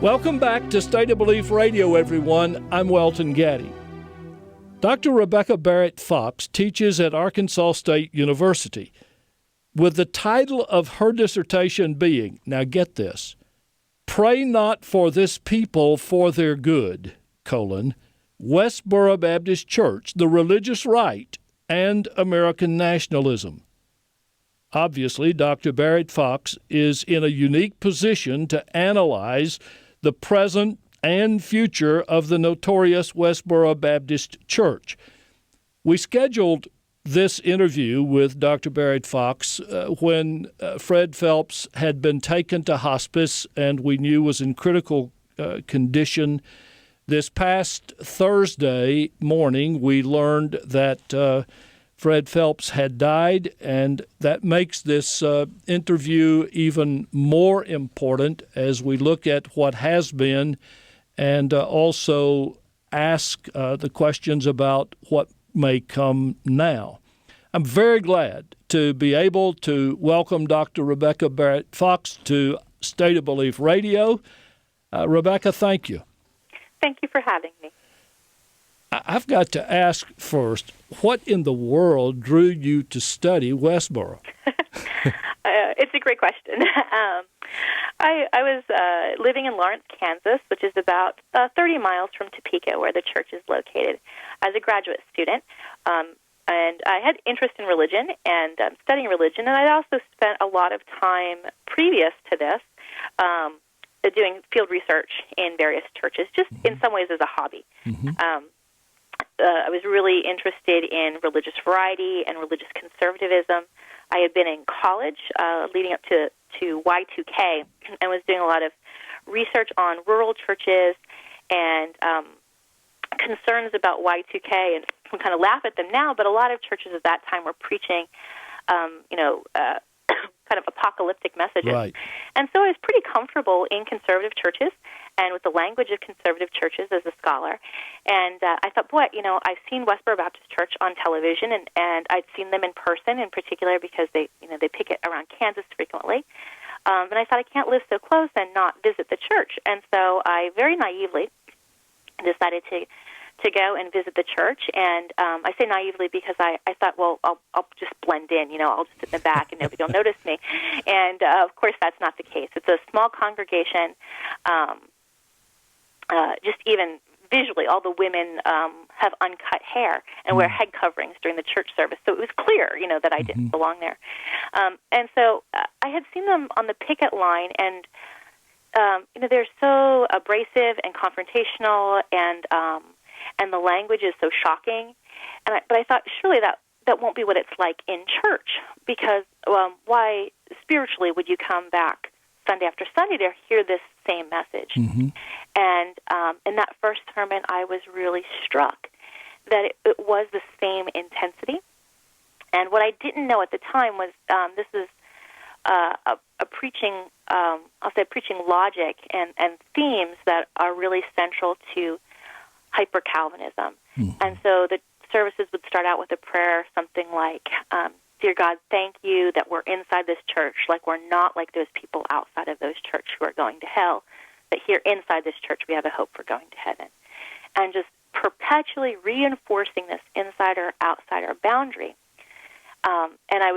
Welcome back to State of Belief Radio, everyone. I'm Welton Gaddy. Dr. Rebecca Barrett-Fox teaches at Arkansas State University, with the title of her dissertation being, now get this, Pray Not for This People for Their Good, Westboro Baptist Church, the Religious Right, and American Nationalism. Obviously, Dr. Barrett-Fox is in a unique position to analyze the present and future of the notorious Westboro Baptist Church. We scheduled this interview with Dr. Barrett-Fox when Fred Phelps had been taken to hospice and we knew was in critical condition. This past Thursday morning, we learned that Fred Phelps had died, and that makes this interview even more important as we look at what has been and also ask the questions about what may come now. I'm very glad to be able to welcome Dr. Rebecca Barrett-Fox to State of Belief Radio. Rebecca, thank you. Thank you for having me. I've got to ask first, what in the world drew you to study Westboro? It's a great question. I was living in Lawrence, Kansas, which is about 30 miles from Topeka, where the church is located, as a graduate student. And I had interest in religion and studying religion, and I also spent a lot of time previous to this doing field research in various churches, just in some ways as a hobby. I was really interested in religious variety and religious conservatism. I had been in college leading up to Y2K and was doing a lot of research on rural churches and concerns about Y2K, and we kind of laugh at them now, but a lot of churches at that time were preaching, kind of apocalyptic messages. Right. And so I was pretty comfortable in conservative churches and with the language of conservative churches as a scholar. And I thought, boy, I've seen Westboro Baptist Church on television, and I'd seen them in person in particular because they picket around Kansas frequently. And I thought, I can't live so close and not visit the church. And so I very naively decided to go and visit the church, and I say naively because I thought, well, I'll just blend in, I'll just sit in the back and nobody will notice me. And, of course, that's not the case. It's a small congregation. Just even visually, all the women have uncut hair and wear head coverings during the church service, so it was clear, that I didn't belong there. And so I had seen them on the picket line, and, they're so abrasive and confrontational, and the language is so shocking. But I thought, surely that won't be what it's like in church, because why spiritually would you come back Sunday after Sunday to hear this same message? And in that first sermon, I was really struck that it was the same intensity. And what I didn't know at the time was this is a preaching, I'll say preaching logic and themes that are really central to hyper-Calvinism. And so the services would start out with a prayer, something like, Dear God, thank you that we're inside this church, like we're not like those people outside of those church who are going to hell, but here inside this church we have a hope for going to heaven. And just perpetually reinforcing this insider-outsider boundary. And I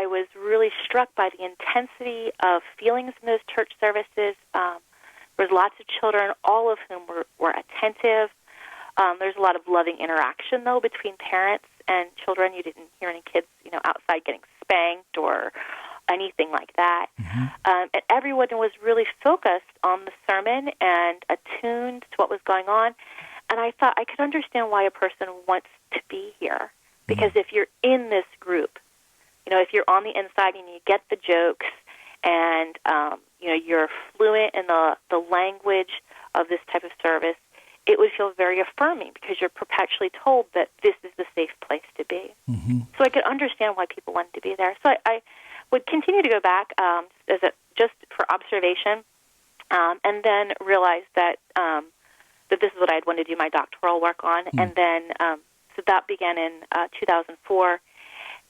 was really struck by the intensity of feelings in those church services. There was lots of children, all of whom were attentive. There's a lot of loving interaction, though, between parents and children. You didn't hear any kids, outside getting spanked or anything like that. And everyone was really focused on the sermon and attuned to what was going on. And I thought I could understand why a person wants to be here. Because if you're in this group, if you're on the inside and you get the jokes and, you're fluent in the language of this type of service, it would feel very affirming because you're perpetually told that this is the safe place to be. So I could understand why people wanted to be there. So I would continue to go back just for observation, and then realize that this is what I'd wanted to do my doctoral work on. And then so that began in 2004.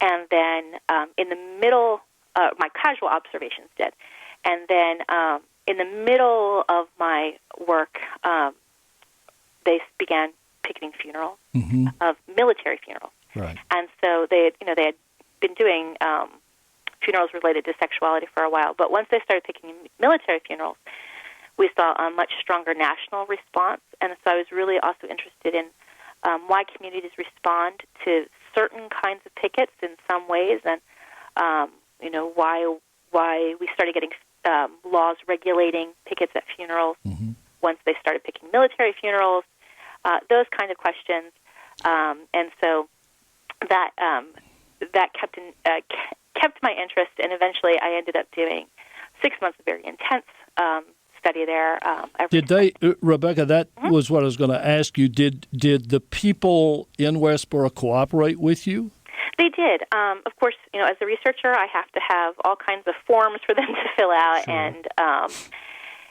And then in the middle, my casual observations did. And then in the middle of my work, they began picketing funerals of military funerals. Right. And so they had been doing funerals related to sexuality for a while. But once they started picketing military funerals, we saw a much stronger national response. And so I was really also interested in why communities respond to certain kinds of pickets in some ways, and why we started getting laws regulating pickets at funerals once they started picking military funerals, those kind of questions. And so that kept my interest, and eventually I ended up doing 6 months of very intense study there. Did they, Rebecca, that was what I was going to ask you, did the people in Westboro cooperate with you? They did. Of course, as a researcher, I have to have all kinds of forms for them to fill out, Sure. and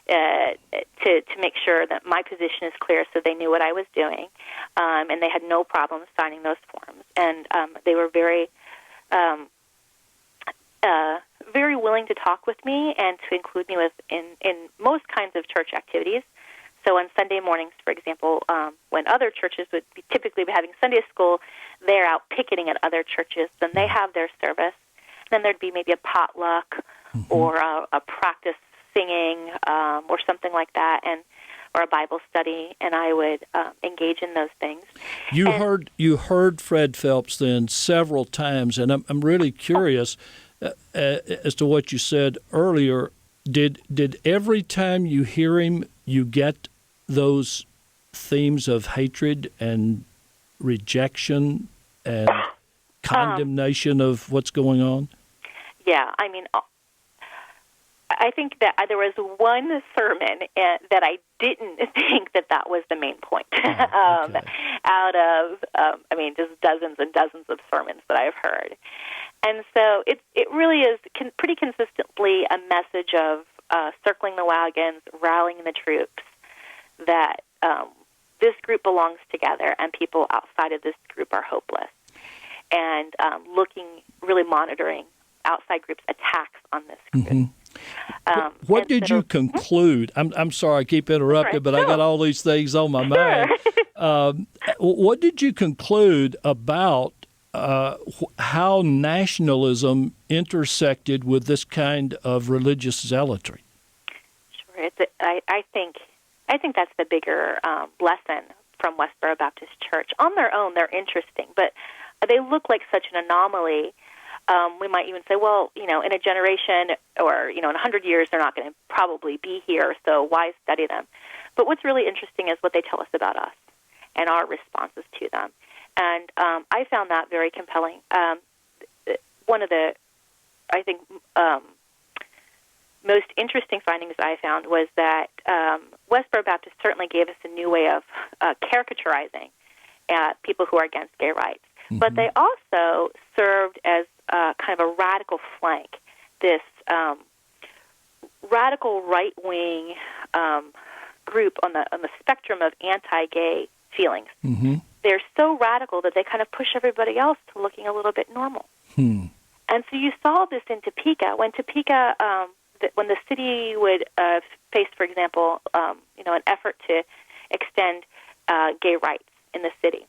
to make sure that my position is clear, so they knew what I was doing, and they had no problem signing those forms. And they were very, very willing to talk with me and to include me in most kinds of church activities. So on Sunday mornings, for example, when other churches would typically be having Sunday school, they're out picketing at other churches. Then they have their service. Then there'd be maybe a potluck or a practice singing or something like that, or a Bible study, and I would engage in those things. You heard Fred Phelps then several times, and I'm really curious as to what you said earlier. Did every time you hear him, you get those themes of hatred and rejection and condemnation of what's going on? Yeah, I mean, I think that there was one sermon that I didn't think that was the main point. Out of, just dozens and dozens of sermons that I've heard. And so it really is pretty consistently a message of circling the wagons, rallying the troops, that this group belongs together and people outside of this group are hopeless. And really monitoring outside groups' attacks on this group. What did you conclude? I'm sorry, I keep interrupting, but I got all these things on my mind. What did you conclude about how nationalism intersected with this kind of religious zealotry? Sure, I think that's the bigger lesson from Westboro Baptist Church. On their own, they're interesting, but they look like such an anomaly. We might even say, well, in a generation or, in 100 years, they're not going to probably be here, so why study them? But what's really interesting is what they tell us about us and our responses to them. And I found that very compelling. One of the, I think, most interesting findings I found was that Westboro Baptist certainly gave us a new way of caricaturizing people who are against gay rights. But they also served as kind of a radical flank, this radical right-wing group on the spectrum of anti-gay feelings. They're so radical that they kind of push everybody else to looking a little bit normal. And so you saw this in Topeka. When when the city would face, for example, an effort to extend gay rights in the city,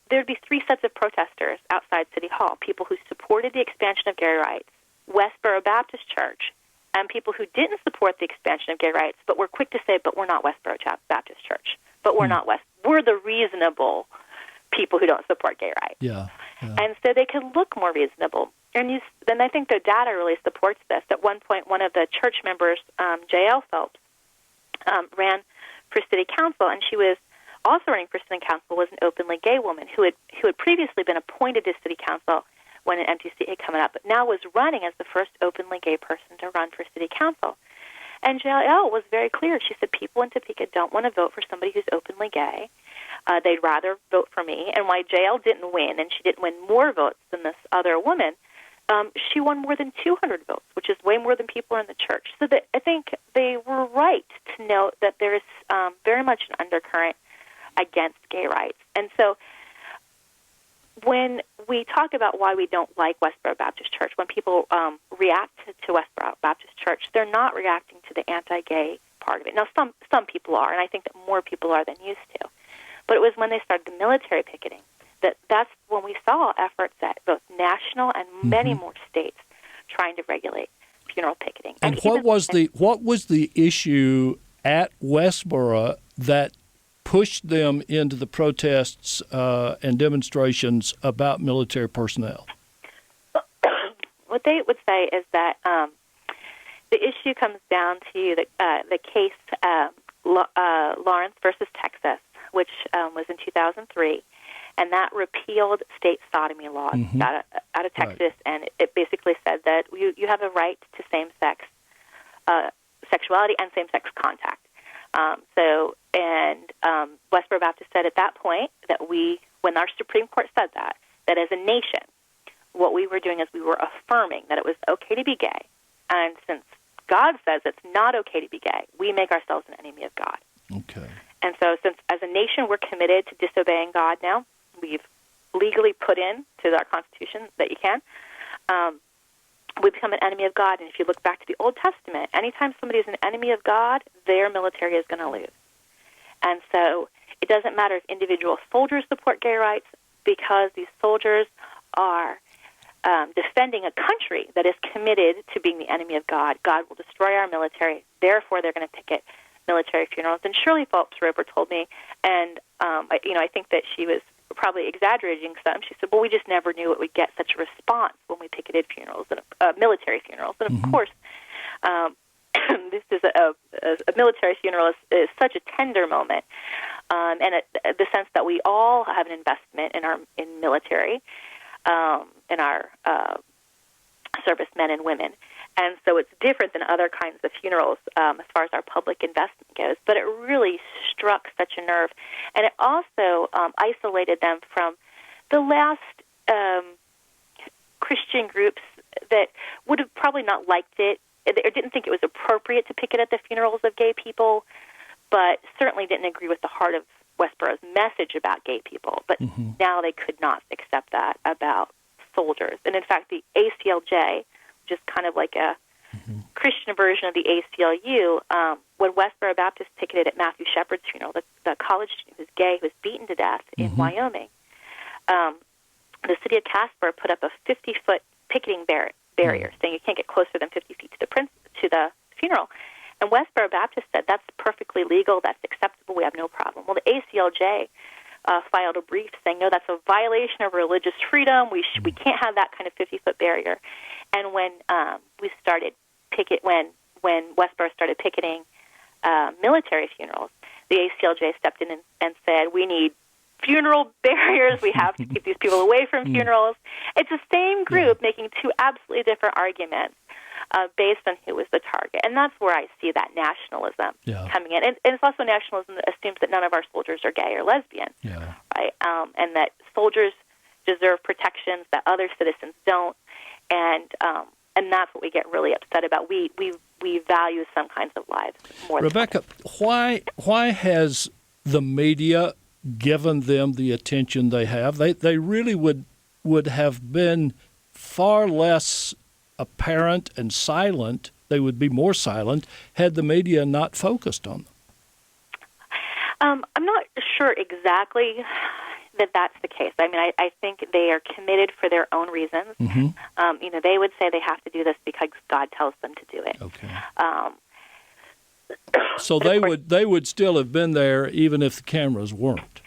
there would be three sets of protesters outside City Hall: people who supported the expansion of gay rights, Westboro Baptist Church, and people who didn't support the expansion of gay rights, but were quick to say, but we're not Westboro Baptist Church. But we're not we're the reasonable people who don't support gay rights. Yeah. And so they can look more reasonable. And then I think the data really supports this. At one point, one of the church members, J.L. Phelps, ran for city council, and she was also running for city council, was an openly gay woman who had previously been appointed to city council when an empty seat had come up, but now was running as the first openly gay person to run for city council. And J.L. was very clear. She said people in Topeka don't want to vote for somebody who's openly gay. They'd rather vote for me. And why J.L. didn't win, and she didn't win more votes than this other woman, she won more than 200 votes, which is way more than people in the church. So I think they were right to note that there is very much an undercurrent against gay rights. And so when we talk about why we don't like Westboro Baptist Church, when people react to Westboro Baptist Church, they're not reacting to the anti-gay part of it. Now, some people are, and I think that more people are than used to. But it was when they started the military picketing that's when we saw efforts at both national and many more states trying to regulate funeral picketing. And what was the issue at Westboro that pushed them into the protests and demonstrations about military personnel? What they would say is that the issue comes down to the case Lawrence versus Texas, which was in 2003, and that repealed state sodomy laws out of Texas, right. And it basically said that you have a right to same-sex sexuality and same-sex contact. Westboro Baptist said at that point that when our Supreme Court said that as a nation, what we were doing is we were affirming that it was okay to be gay. And since God says it's not okay to be gay, we make ourselves an enemy of God. Okay. And so since as a nation we're committed to disobeying God now, we've legally put in to our Constitution that you can, we become an enemy of God. And if you look back to the Old Testament, anytime somebody is an enemy of God, their military is going to lose. And so it doesn't matter if individual soldiers support gay rights, because these soldiers are defending a country that is committed to being the enemy of God. God will destroy our military. Therefore, they're going to picket military funerals. And Shirley Phelps Roper told me, and I think that she was probably exaggerating some. She said, "Well, we just never knew it would get such a response when we picketed funerals, and military funerals." And of course, this is a military funeral is such a tender moment, and the sense that we all have an investment in military, in our servicemen and women. And so it's different than other kinds of funerals as far as our public investment goes. But it really struck such a nerve. And it also isolated them from the last Christian groups that would have probably not liked it, or didn't think it was appropriate to picket at the funerals of gay people, but certainly didn't agree with the heart of Westboro's message about gay people. But now they could not accept that about soldiers. And in fact, the ACLJ, just kind of like a Christian version of the ACLU, when Westboro Baptist picketed at Matthew Shepard's funeral, the college student who was gay, who was beaten to death in Wyoming, the city of Casper put up a 50-foot picketing barrier, saying you can't get closer than 50 feet to the funeral. And Westboro Baptist said that's perfectly legal, that's acceptable, we have no problem. Well, the ACLJ filed a brief saying, no, that's a violation of religious freedom. We can't have that kind of 50-foot barrier. And when when Westboro started picketing military funerals, the ACLJ stepped in and said, we need funeral barriers. We have to keep these people away from funerals. It's the same group making two absolutely different arguments based on who was the target. And that's where I see that nationalism coming in. And it's also nationalism that assumes that none of our soldiers are gay or lesbian, right? And that soldiers deserve protections that other citizens don't. And that's what we get really upset about. We value some kinds of lives more Rebecca, than why has the media given them the attention they have? They really would have been far less apparent and silent. They would be more silent had the media not focused on them. I'm not sure exactly that that's the case. I mean, I think they are committed for their own reasons. They would say they have to do this because God tells them to do it. Okay. So they would still have been there even if the cameras weren't.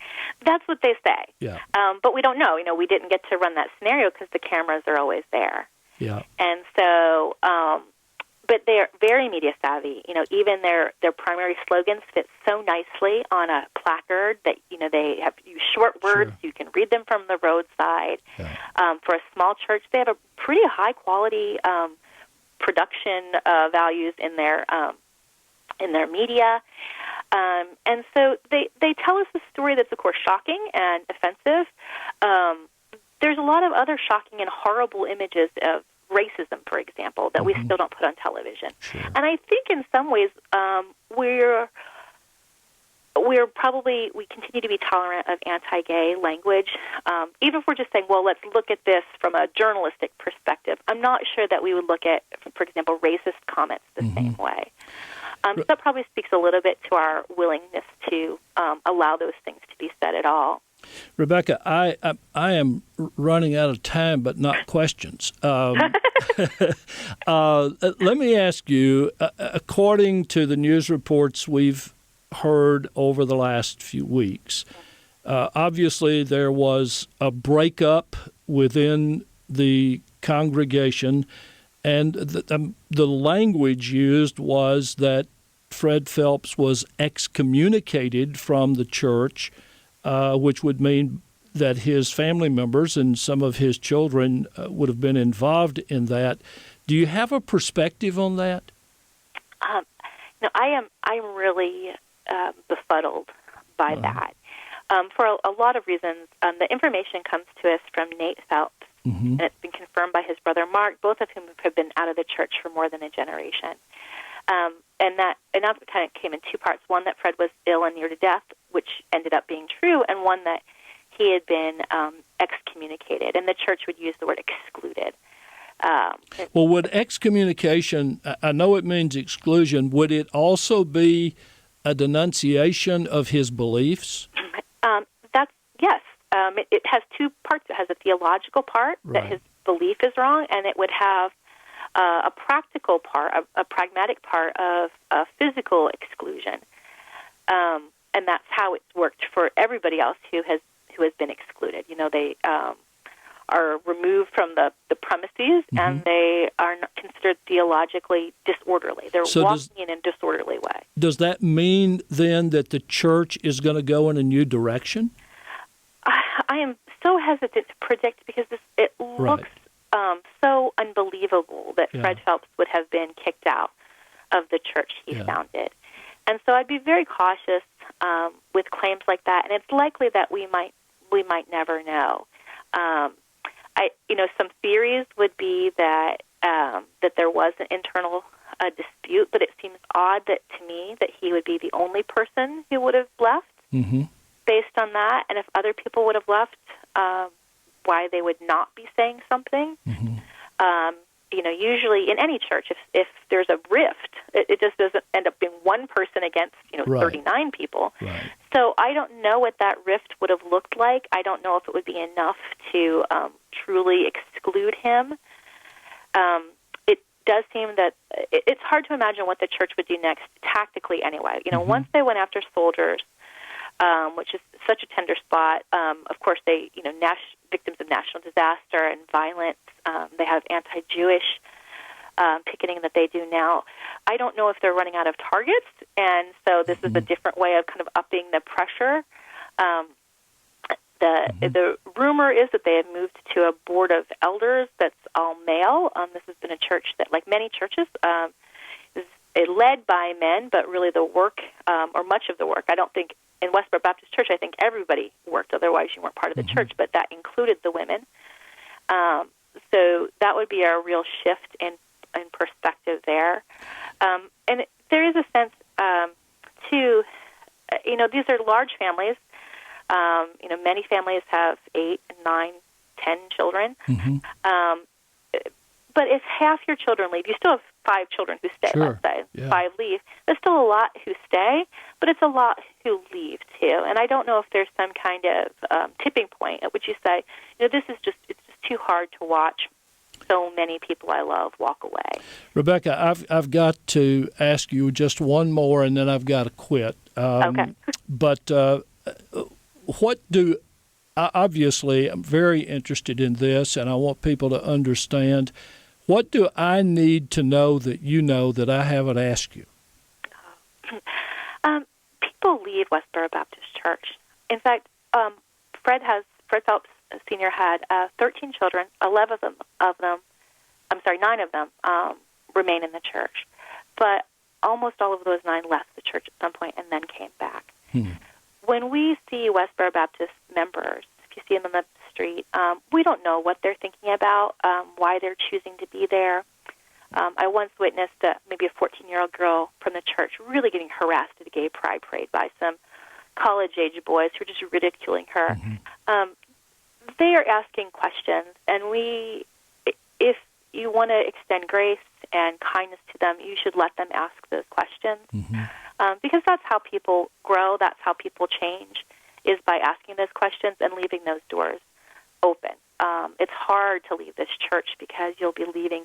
That's what they say. Yeah. But we don't know. We didn't get to run that scenario because the cameras are always there. Yeah. And so, but they're very media savvy. Even their primary slogans fit so nicely on a placard that, they have short words. You can read them from the roadside. Yeah. For a small church, they have a pretty high quality production values in their media. And so they tell us a story that's, of course, shocking and offensive. There's a lot of other shocking and horrible images of racism, for example, that we still don't put on television. Sure. And I think in some ways we continue to be tolerant of anti-gay language, even if we're just saying, well, let's look at this from a journalistic perspective. I'm not sure that we would look at, for example, racist comments the same way. So that probably speaks a little bit to our willingness to allow those things to be said at all. Rebecca, I am running out of time, but not questions. Let me ask you, according to the news reports we've heard over the last few weeks, obviously there was a breakup within the congregation, and the language used was that Fred Phelps was excommunicated from the church, which would mean that his family members and some of his children would have been involved in that. Do you have a perspective on that? No, I'm really befuddled by that. For a lot of reasons. The information comes to us from Nate Phelps, and it's been confirmed by his brother Mark, both of whom have been out of the church for more than a generation. And that announcement kind of came in two parts. One, that Fred was ill and near to death, which ended up being true, and one that he had been excommunicated, and the church would use the word excluded. Well, would excommunication, I know it means exclusion, would it also be a denunciation of his beliefs? Yes. It has two parts. It has a theological part, that his belief is wrong, and it would have a practical part, a pragmatic part of physical exclusion. And that's how it's worked for everybody else who has been excluded. You know, they are removed from the premises, and they are not considered theologically disorderly. They're walking in a disorderly way. Does that mean then that the church is going to go in a new direction? I am so hesitant to predict because it looks so unbelievable that Fred Phelps would have been kicked out of the church he founded. And so I'd be very cautious with claims like that, and it's likely that we might never know. Some theories would be that there was an internal dispute, but it seems odd to me that he would be the only person who would have left based on that, and if other people would have left, why they would not be saying something. Usually in any church, if there's a rift, it just doesn't end up being one person against 39 people. Right. So I don't know what that rift would have looked like. I don't know if it would be enough to truly exclude him. It does seem that it's hard to imagine what the church would do next tactically anyway. Once they went after soldiers, which is such a tender spot, of course they, victims of national disaster and violence, they have anti-Jewish picketing that they do now. I don't know if they're running out of targets, and so this is a different way of kind of upping the pressure. The rumor is that they have moved to a board of elders that's all male. This has been a church that, like many churches, is led by men, but really the work, or much of the work, I don't think, in Westboro Baptist Church, I think everybody worked, otherwise you weren't part of the church, but that included the women. So that would be a real shift in perspective there. And there is a sense, too, these are large families. Many families have 8, 9, 10 children. But if half your children leave, you still have 5 children who stay, let's say. 5 leave. There's still a lot who stay, but it's a lot who leave, too. And I don't know if there's some kind of tipping point at which you say, it's just too hard to watch so many people I love walk away. Rebecca, I've got to ask you just one more, and then I've got to quit. Okay. But obviously, I'm very interested in this, and I want people to understand, what do I need to know that I haven't asked you? People leave Westboro Baptist Church. In fact, Fred Phelps Sr. had 13 children. 9 of them remain in the church. But almost all of those 9 left the church at some point and then came back. When we see Westboro Baptist members, if you see them on the street, we don't know what they're thinking about, why they're choosing to be there. I once witnessed maybe a 14-year-old girl from the church really getting harassed at a gay pride parade by some college-age boys who were just ridiculing her. They are asking questions, and if you want to extend grace and kindness to them, you should let them ask those questions. Because that's how people grow, that's how people change, is by asking those questions and leaving those doors open. It's hard to leave this church because you'll be leaving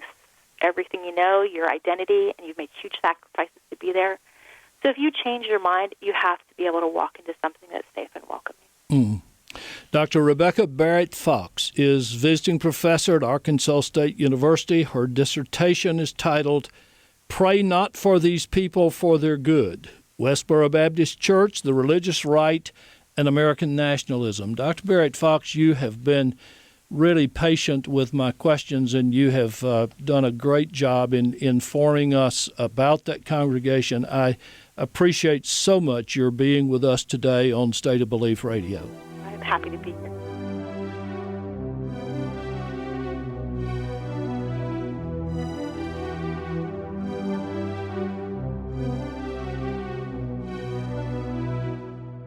everything you know, your identity, and you've made huge sacrifices to be there. So if you change your mind, you have to be able to walk into something that's safe and welcoming. Dr. Rebecca Barrett-Fox is visiting professor at Arkansas State University. Her dissertation is titled, Pray Not for These People for Their Good, Westboro Baptist Church, the Religious Right, and American Nationalism. Dr. Barrett-Fox, you have been really patient with my questions, and you have done a great job in informing us about that congregation. I appreciate so much your being with us today on State of Belief Radio. I'm happy to be here.